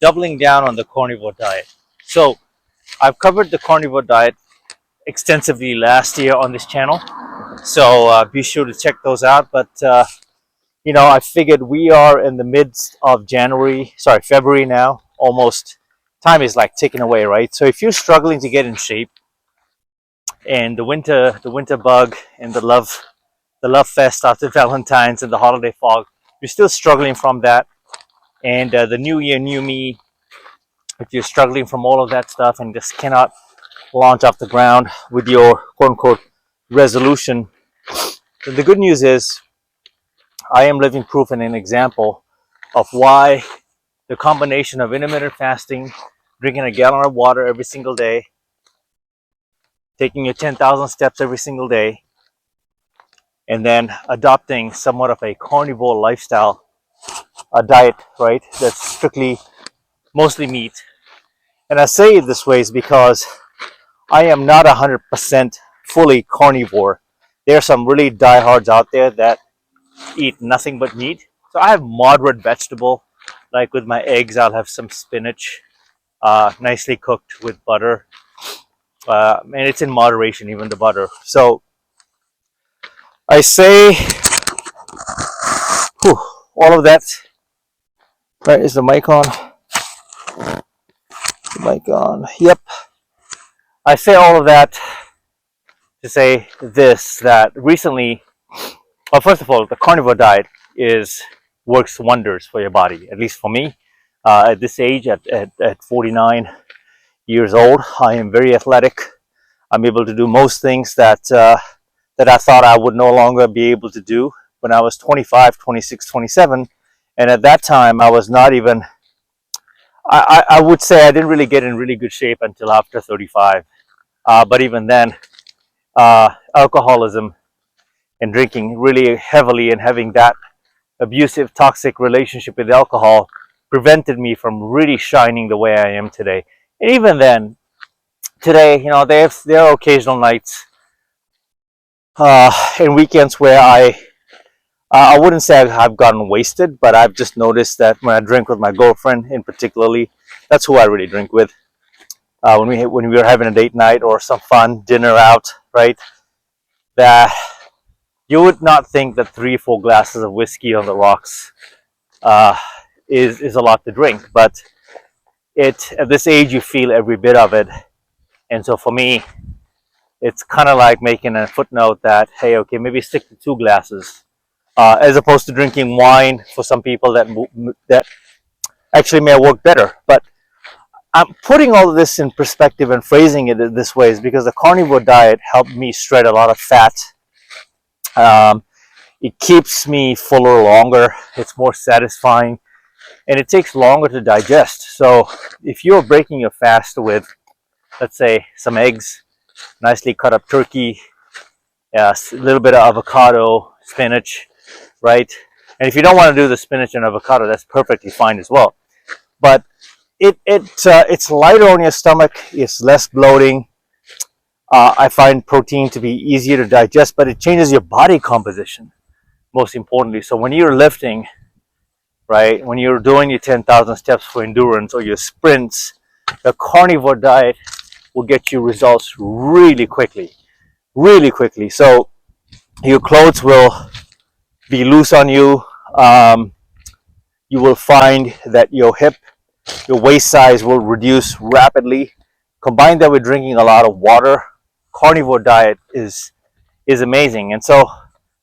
doubling down on the carnivore diet. So I've covered the carnivore diet extensively last year on this channel, so be sure to check those out. But I figured we are in the midst of February now. Almost time is like ticking away, right? So if you're struggling to get in shape, and the winter bug and the love fest after Valentine's and the holiday fog, you're still struggling from that, and the new year, new me, if you're struggling from all of that stuff and just cannot launch off the ground with your quote unquote resolution, then the good news is I am living proof and an example of why the combination of intermittent fasting, drinking a gallon of water every single day, taking your 10,000 steps every single day, and then adopting somewhat of a carnivore lifestyle, a diet, right, that's strictly mostly meat. And I say it this way is because I am not 100% fully carnivore. There are some really diehards out there that eat nothing but meat. So I have moderate vegetable, like with my eggs, I'll have some spinach, nicely cooked with butter. And it's in moderation, even the butter. So I say, all of that. Right, is the mic on? The mic on. Yep. I say all of that to say this, that recently, well, first of all, the carnivore diet works wonders for your body, at least for me. At this age, at 49 years old, I am very athletic. I'm able to do most things that I thought I would no longer be able to do when I was 25, 26, 27. And at that time, I was not even, I would say I didn't really get in really good shape until after 35. But even then, alcoholism and drinking really heavily and having that abusive, toxic relationship with alcohol prevented me from really shining the way I am today. And even then, today, there are occasional nights and weekends where I wouldn't say I've gotten wasted, but I've just noticed that when I drink with my girlfriend, in particularly, that's who I really drink with. When we were having a date night or some fun dinner out, right? That you would not think that 3-4 glasses of whiskey on the rocks is a lot to drink, but at this age you feel every bit of it. And so for me, it's kind of like making a footnote that, hey, okay, maybe stick to 2 glasses, as opposed to drinking wine for some people that actually may work better. But I'm putting all of this in perspective and phrasing it this way is because the carnivore diet helped me shred a lot of fat. It keeps me fuller longer. It's more satisfying, and it takes longer to digest. So if you're breaking your fast with, let's say, some eggs, nicely cut up turkey, a little bit of avocado, spinach, right? And if you don't want to do the spinach and avocado, that's perfectly fine as well. But it's lighter on your stomach. It's less bloating. I find protein to be easier to digest, but it changes your body composition, most importantly. So when you're lifting, right, when you're doing your 10,000 steps for endurance or your sprints, the carnivore diet will get you results really quickly. So your clothes will be loose on you. You will find that your waist size will reduce rapidly. Combine that with drinking a lot of water, carnivore diet is amazing. And so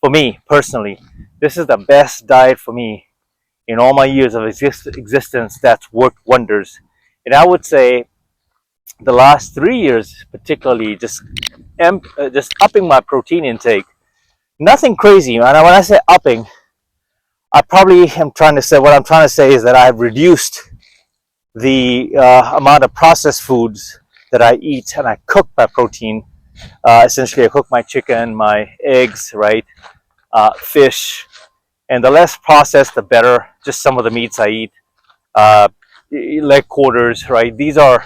for me personally, this is the best diet for me in all my years of existence that's worked wonders. And I would say the last 3 years particularly, just upping my protein intake. Nothing crazy. And when I say upping, I probably am trying to say, what I'm trying to say is that I've reduced the amount of processed foods that I eat, and I cook my protein. Essentially, I cook my chicken, my eggs, right, fish, and the less processed, the better. Just some of the meats I eat, leg quarters, right. These are,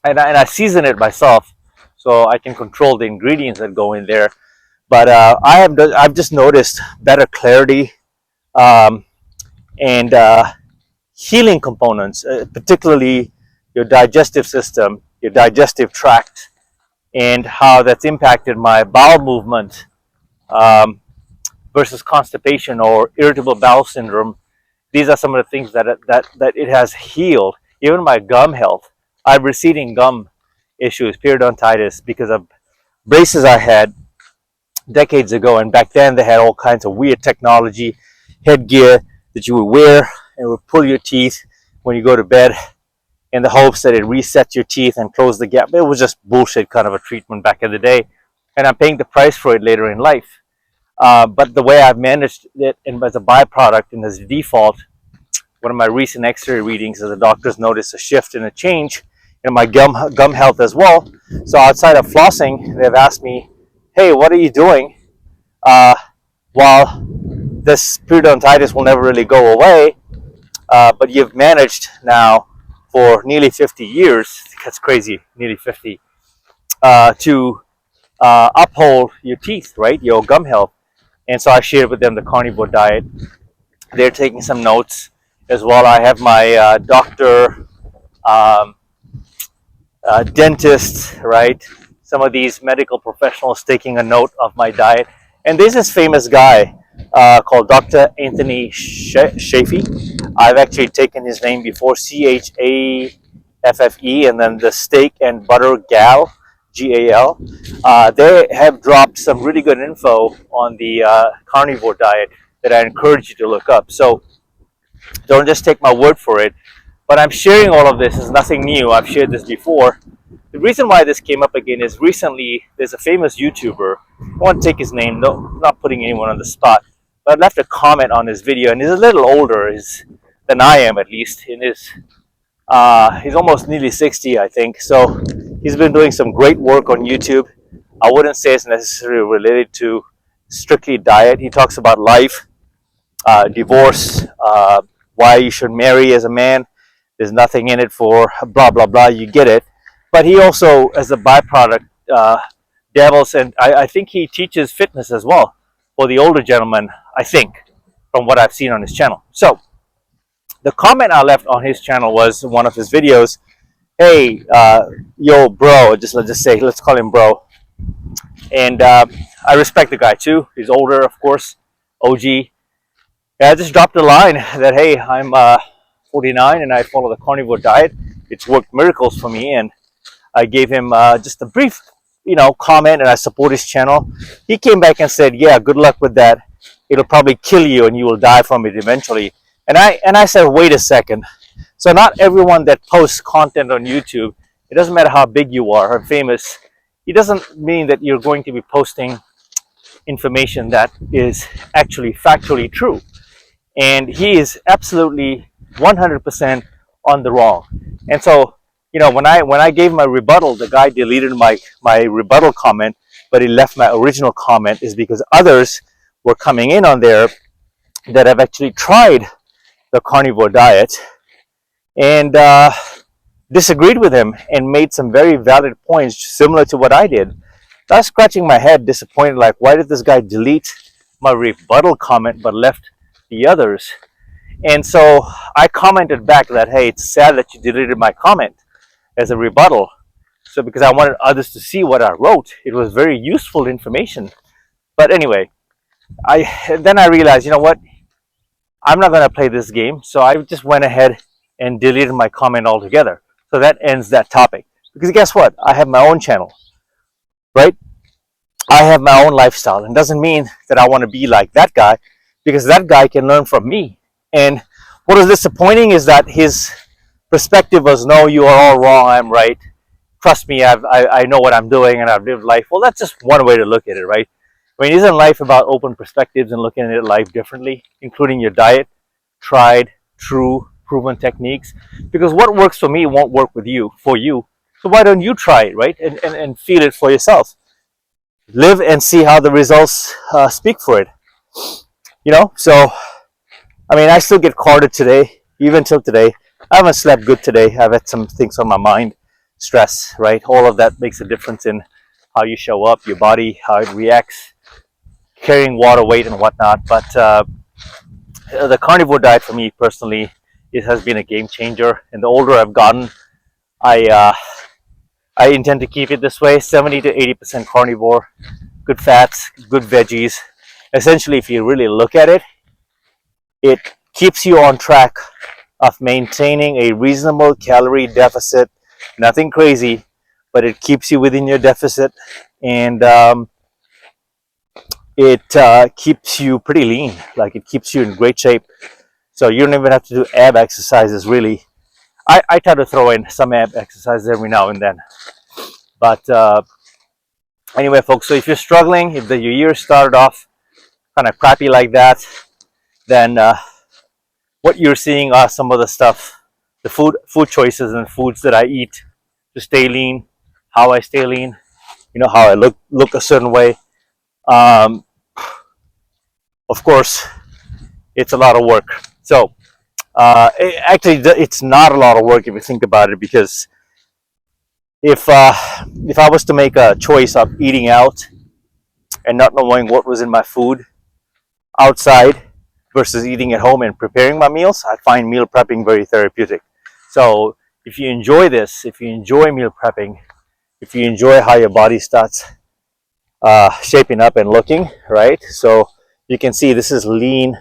and I season it myself, so I can control the ingredients that go in there. But I've just noticed better clarity, and healing components, particularly your digestive system, your digestive tract, and how that's impacted my bowel movement, um, versus constipation or irritable bowel syndrome. These are some of the things that it has healed. Even my gum health. I have receding gum issues, periodontitis, because of braces I had decades ago. And back then they had all kinds of weird technology, headgear that you would wear and would pull your teeth when you go to bed in the hopes that it resets your teeth and close the gap. It was just bullshit kind of a treatment back in the day. And I'm paying the price for it later in life. But the way I've managed it, and as a byproduct and as a default, one of my recent X-ray readings is the doctors noticed a shift and a change in my gum health as well. So outside of flossing, they've asked me, "Hey, what are you doing? While this periodontitis will never really go away, but you've managed now for nearly 50 years. That's crazy, nearly 50, to uphold your teeth, right? Your gum health." And so I shared with them the carnivore diet. They're taking some notes as well. I have my doctor, um, dentist, right? Some of these medical professionals taking a note of my diet. And there's this famous guy called Dr. Anthony Shaffe. I've actually taken his name before, Chaffe, and then the steak and butter gal, GAL. They have dropped some really good info on the carnivore diet that I encourage you to look up. So don't just take my word for it. But I'm sharing all of this is nothing new. I've shared this before. The reason why this came up again is recently there's a famous YouTuber. I won't take his name, no, I'm not putting anyone on the spot. But I left a comment on his video, and he's a little older than I am, at least. He's almost nearly 60, I think. So he's been doing some great work on YouTube. I wouldn't say it's necessarily related to strictly diet. He talks about life, divorce, why you should marry as a man. There's nothing in it for blah, blah, blah. You get it. But he also, as a byproduct, dabbles, and I think he teaches fitness as well for the older gentleman, I think, from what I've seen on his channel. So the comment I left on his channel was one of his videos. Hey, yo, bro, let's call him bro. And I respect the guy too. He's older, of course, OG. Yeah, I just dropped a line that, hey, I'm 49 and I follow the carnivore diet. It's worked miracles for me. And I gave him just a brief, comment, and I support his channel. He came back and said, yeah, good luck with that. It'll probably kill you and you will die from it eventually. And I said, wait a second. So not everyone that posts content on YouTube, it doesn't matter how big you are or famous, it doesn't mean that you're going to be posting information that is actually factually true. And he is absolutely 100% on the wrong. And so, when I gave my rebuttal, the guy deleted my rebuttal comment, but he left my original comment, is because others were coming in on there that have actually tried the carnivore diet and disagreed with him and made some very valid points similar to what I did. I was scratching my head, disappointed, like, why did this guy delete my rebuttal comment but left the others? And so I commented back that, hey, it's sad that you deleted my comment as a rebuttal. So because I wanted others to see what I wrote, it was very useful information. But anyway, then I realized, you know what? I'm not going to play this game. So I just went ahead and deleted my comment altogether. So that ends that topic. Because guess what? I have my own channel, right? I have my own lifestyle. And it doesn't mean that I want to be like that guy, because that guy can learn from me. And what was disappointing is that his perspective was, no, you are all wrong, I'm right. Trust me, I know what I'm doing and I've lived life. Well, that's just one way to look at it, right? I mean, isn't life about open perspectives and looking at life differently, including your diet, tried, true, proven techniques? Because what works for me won't work for you. So why don't you try it, right? And feel it for yourself. Live and see how the results speak for it. So, I mean, I still get carded today, even till today. I haven't slept good today. I've had some things on my mind, stress, right? All of that makes a difference in how you show up, your body, how it reacts, carrying water weight and whatnot. But the carnivore diet for me personally it has been a game changer. And the older I've gotten, I intend to keep it this way: 70 to 80% carnivore, good fats, good veggies. Essentially, if you really look at it, it keeps you on track of maintaining a reasonable calorie deficit. Nothing crazy, but it keeps you within your deficit, and it keeps you pretty lean. Like, it keeps you in great shape. So you don't even have to do ab exercises really. I try to throw in some ab exercises every now and then. But anyway, folks, so if you're struggling, if your year started off kind of crappy like that, then what you're seeing are some of the stuff, the food choices and foods that I eat to stay lean, how I stay lean, how I look a certain way. Um, of course, it's a lot of work. So actually, it's not a lot of work if you think about it, because if I was to make a choice of eating out and not knowing what was in my food outside versus eating at home and preparing my meals, I find meal prepping very therapeutic. So if you enjoy this, if you enjoy meal prepping, if you enjoy how your body starts shaping up and looking, right? So you can see this is lean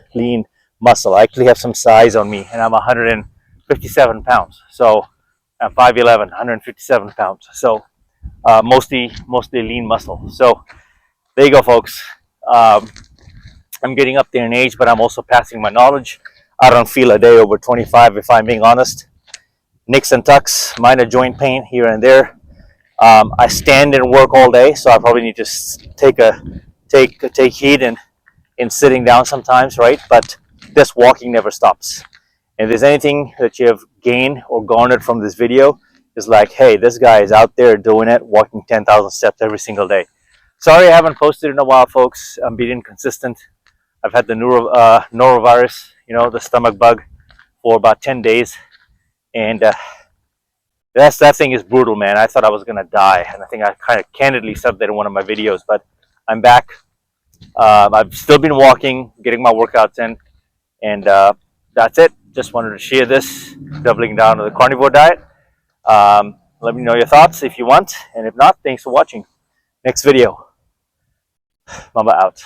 muscle. I actually have some size on me, and I'm 157 pounds. So I'm 5'11", 157 pounds. So mostly lean muscle. So there you go, folks. I'm getting up there in age, but I'm also passing my knowledge. I don't feel a day over 25, if I'm being honest. Nicks and tucks, minor joint pain here and there. I stand and work all day, so I probably need to take heed in sitting down sometimes, right? But this walking never stops. And if there's anything that you have gained or garnered from this video, is like, hey, this guy is out there doing it, walking 10,000 steps every single day. Sorry I haven't posted in a while, folks. I'm being inconsistent. I've had the norovirus, the stomach bug, for about 10 days. And that thing is brutal, man. I thought I was going to die. And I think I kind of candidly said that in one of my videos. But I'm back. I've still been walking, getting my workouts in. And that's it. Just wanted to share this, doubling down on the carnivore diet. Let me know your thoughts if you want. And if not, thanks for watching. Next video. Mamba out.